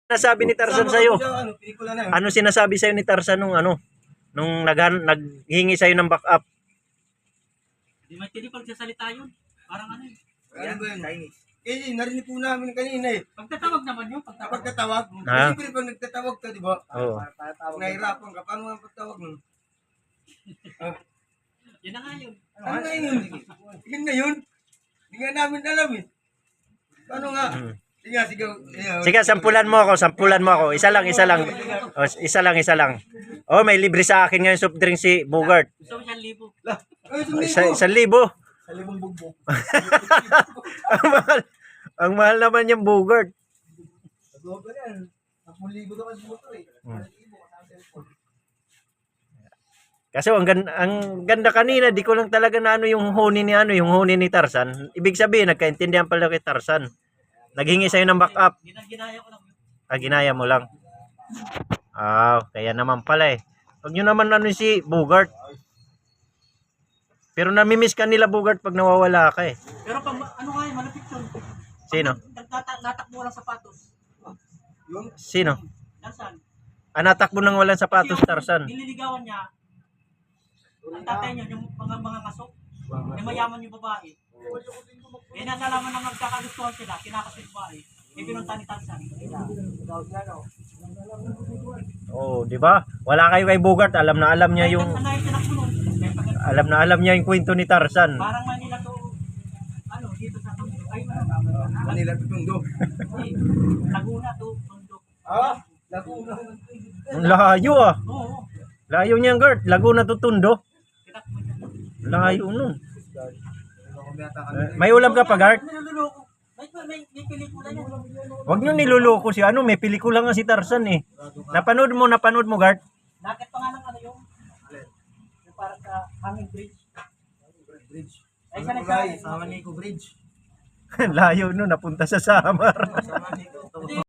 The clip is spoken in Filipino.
Nasabi ni Tarzan sa'yo? Ano, pelikula na yun. Ano sinasabi sa'yo ni Tarzan nung naghingi sa'yo ng backup? Di may tili pagsasalita yun. Parang ano yun. Ano ba yun? Chinese. Eh, narinig po namin kanina eh. Pagtatawag naman yun. Pagkatawag. Ah. Siyempre pag nagtatawag ka, di ba? Oo. Nahirapan ka. Paano nga pagtawag nun? Yun na nga yun. Ano nga yun? Yun na yun. Hindi nga namin alam eh. Paano nga? Sige, sige. Sige, sampulan mo ako. Isa lang. O, isa lang. Oh, may libre sa akin ngayon soft drink si Bogart. Gusto mo 1,000. 1,000. Sa limang bugbog. Ang mahal naman yung Bogart. Sobrang yan. 10,000 daw kasi motor eh. 10,000 kasama cellphone. Kasi ang ganda kanina, di ko lang talaga na yung huni ni Tarzan. Ibig sabihin, nagkaintindihan pala kay Tarzan. Naghingi sa'yo ng backup. Ginaya ko lang yun. Ginaya mo lang. Kaya naman pala eh. Huwag nyo naman si Bogart. Pero namimiss ka nila Bogart pag nawawala ka eh. Pero pag ano nga yun, malapit yun. Sino? Natakbo lang sapatos. Sino? Tarzan. Natakbo nang walang sapatos, Tarzan. Nililigawan niya. Ang tatay niya, yung mga kasok. May mayaman yung babae. Eh, nasalaman na magkakagustuhan sila, kinakas yung babae. Eh, pinunta ni Tarzan. Oh, di ba? Wala kayo kay Bogart, alam niya yung alam niya yung kwento ni Tarzan. Parang Manila to, ano, dito sa Tondo. Ay, Manila to Tondo. Laguna to, Tondo. Laguna. Ang layo ah. Oo. Layo niya, Gert. Laguna to Tondo. Tinakbo niya. Layo nun. May ulam ka pa, Gert? Niluloko. May pelikula yan. Huwag nyo niluloko si may pelikula nga si Tarzan eh. Napanood mo, Gert? Nakit pa nga ng ano yung parang sa hanging bridge. Ay, sa Sa Manico Bridge. Layo nun, napunta sa Samar. Sa Manico.